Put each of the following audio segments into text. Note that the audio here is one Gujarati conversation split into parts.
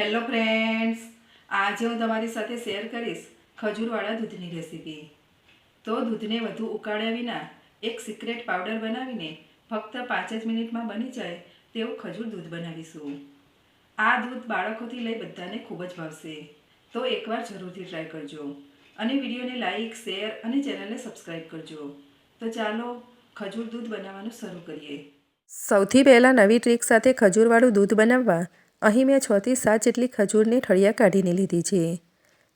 હેલો ફ્રેન્ડ્સ, આજે હું તમારી સાથે શેર કરીશ ખજૂરવાળા દૂધની રેસીપી. તો દૂધને વધુ ઉકાળ્યા વિના એક સિક્રેટ પાવડર બનાવીને ફક્ત 5 જ મિનિટમાં બની જાય તેવું ખજૂર દૂધ બનાવીશું. આ દૂધ બાળકોથી લઈ બધાને ખૂબ જ ભાવશે. તો એકવાર જરૂરથી ટ્રાય કરજો અને વિડીયોને લાઈક, શેર અને ચેનલને સબસ્ક્રાઈબ કરજો. તો ચાલો ખજૂર દૂધ બનાવવાનું શરૂ કરીએ. સૌથી પહેલાં નવી ટ્રીક સાથે ખજૂરવાળું દૂધ બનાવવા અહીં મેં 6 થી 7 જેટલી ખજૂરની ઠળિયા કાઢીને લીધી છે.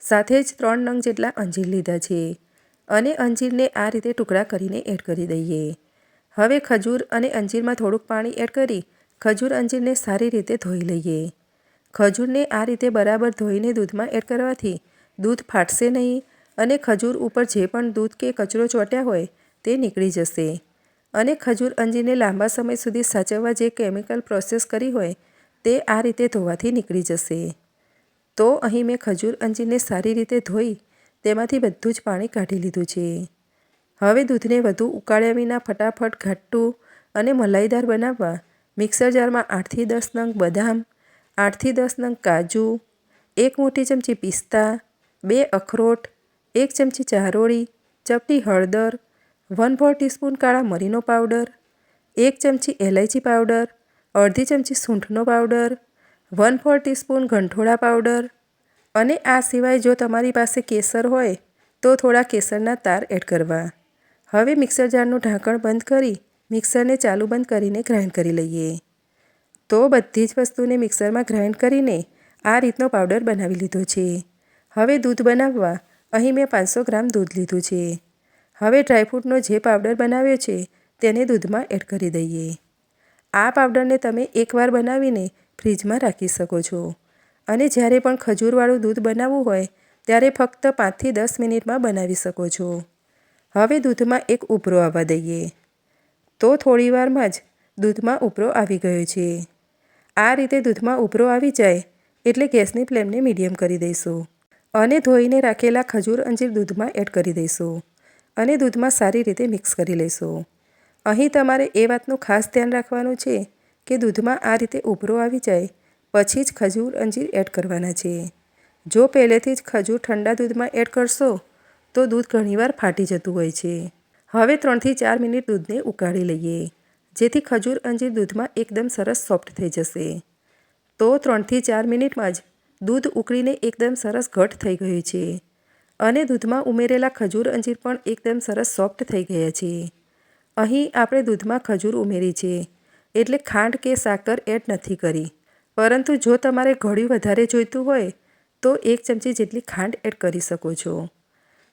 સાથે જ 3 નંગ જેટલા અંજીર લીધા છે અને અંજીરને આ રીતે ટુકડા કરીને એડ કરી દઈએ. હવે ખજૂર અને અંજીરમાં થોડુંક પાણી એડ કરી ખજૂર અંજીરને સારી રીતે ધોઈ લઈએ. ખજૂરને આ રીતે બરાબર ધોઈને દૂધમાં એડ કરવાથી દૂધ ફાટશે નહીં અને ખજૂર ઉપર જે પણ દૂધ કે કચરો ચોંટ્યા હોય તે નીકળી જશે અને ખજૂર અંજીરને લાંબા સમય સુધી સાચવવા જે કેમિકલ પ્રોસેસ કરી હોય તે આ રીતે ધોવાથી નીકળી જશે. તો અહીં મેં ખજૂર અંજીરને સારી રીતે ધોઈ તેમાંથી બધું જ પાણી કાઢી લીધું છે. હવે દૂધને વધુ ઉકાળ્યા વિના ફટાફટ ઘાટું અને મલાઈદાર બનાવવા મિક્સર જારમાં 8 થી 10 નંગ બદામ, 8 થી 10 નંગ કાજુ, 1 મોટી ચમચી પિસ્તા, 2 અખરોટ, 1 ચમચી ચારોળી, ચપટી હળદર, 1/4 ટીસ્પૂન કાળા મરીનો પાવડર, 1 ચમચી એલાયચી પાવડર, અડધી ચમચી સૂંઠનો પાવડર, 1/4 ટીસ્પૂન ગંઠોડા પાવડર અને આ સિવાય જો તમારી પાસે કેસર હોય તો થોડા કેસરના તાર એડ કરવા. હવે મિક્સર જારનું ઢાંકણ બંધ કરી મિક્સરને ચાલુ બંધ કરીને ગ્રાઇન્ડ કરી લઈએ. તો બધી જ વસ્તુને મિક્સરમાં ગ્રાઇન્ડ કરીને આ રીતનો પાવડર બનાવી લીધો છે. હવે દૂધ બનાવવા અહીં મેં 500 ગ્રામ દૂધ લીધું છે. હવે ડ્રાયફ્રૂટનો જે પાવડર બનાવ્યો છે તેને દૂધમાં એડ કરી દઈએ. આ પાવડરને તમે એકવાર બનાવીને ફ્રીજમાં રાખી શકો છો અને જ્યારે પણ ખજૂરવાળું દૂધ બનાવવું હોય ત્યારે ફક્ત 5 થી 10 મિનિટમાં બનાવી શકો છો. હવે દૂધમાં એક ઉભરો આવવા દઈએ. તો થોડીવારમાં જ દૂધમાં ઉભરો આવી ગયો છે. આ રીતે દૂધમાં ઉભરો આવી જાય એટલે ગેસની ફ્લેમને મીડિયમ કરી દઈશું અને ધોઈને રાખેલા ખજૂર અંજીર દૂધમાં એડ કરી દઈશું અને દૂધમાં સારી રીતે મિક્સ કરી લઈશું. અહીં તમારે એ વાતનું ખાસ ધ્યાન રાખવાનું છે કે દૂધમાં આ રીતે ઉભરો આવી જાય પછી જ ખજૂર અંજીર એડ કરવાના છે. જો પહેલેથી જ ખજૂર ઠંડા દૂધમાં એડ કરશો તો દૂધ ઘણીવાર ફાટી જતું હોય છે. હવે 3 થી 4 મિનિટ દૂધને ઉકાળી લઈએ જેથી ખજૂર અંજીર દૂધમાં એકદમ સરસ સોફ્ટ થઈ જશે. તો 3 થી 4 મિનિટમાં જ દૂધ ઉકળીને એકદમ સરસ ઘટ થઈ ગયું છે અને દૂધમાં ઉમેરેલા ખજૂર અંજીર પણ એકદમ સરસ સોફ્ટ થઈ ગયા છે. અહીં આપણે દૂધમાં ખજૂર ઉમેરી છે એટલે ખાંડ કે સાકર એડ નથી કરી, પરંતુ જો તમારે ગળ્યું વધારે જોઈતું હોય તો 1 ચમચી જેટલી ખાંડ એડ કરી શકો છો.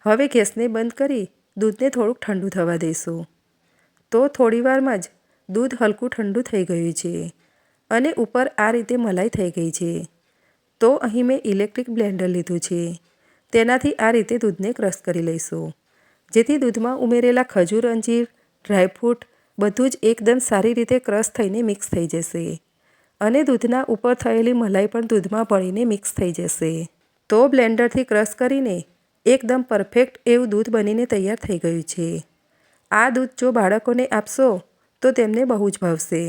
હવે ગેસને બંધ કરી દૂધને થોડુંક ઠંડુ થવા દઈશું. તો થોડીવારમાં જ દૂધ હલકું ઠંડુ થઈ ગયું છે અને ઉપર આ રીતે મલાઈ થઈ ગઈ છે. તો અહીં મેં ઇલેક્ટ્રિક બ્લેન્ડર લીધું છે. તેનાથી આ રીતે દૂધને ક્રશ કરી લઈશું જેથી દૂધમાં ઉમેરેલા ખજૂર અંજીર, ડ્રાયફ્રૂટ બધું જ એકદમ સારી રીતે ક્રશ થઈને મિક્સ થઈ જશે અને દૂધના ઉપર થયેલી મલાઈ પણ દૂધમાં ભળીને મિક્સ થઈ જશે. તો બ્લેન્ડરથી ક્રશ કરીને એકદમ પરફેક્ટ એવું દૂધ બનીને તૈયાર થઈ ગયું છે. આ દૂધ જો બાળકોને આપશો તો તેમને બહુ જ ભાવશે.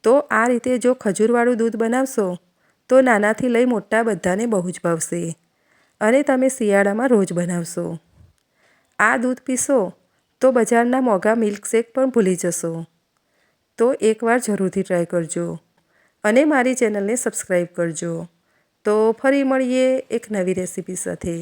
તો આ રીતે જો ખજૂરવાળું દૂધ બનાવશો તો નાનાથી લઈ મોટા બધાને બહુ જ ભાવશે અને તમે શિયાળામાં રોજ બનાવશો. આ દૂધ પીશો તો બજારના મોંઘા મિલ્કશેક પણ ભૂલી જશો. તો એકવાર જરૂરથી ટ્રાય કરજો અને મારી ચેનલને સબસ્ક્રાઈબ કરજો. તો ફરી મળીએ એક નવી રેસીપી સાથે.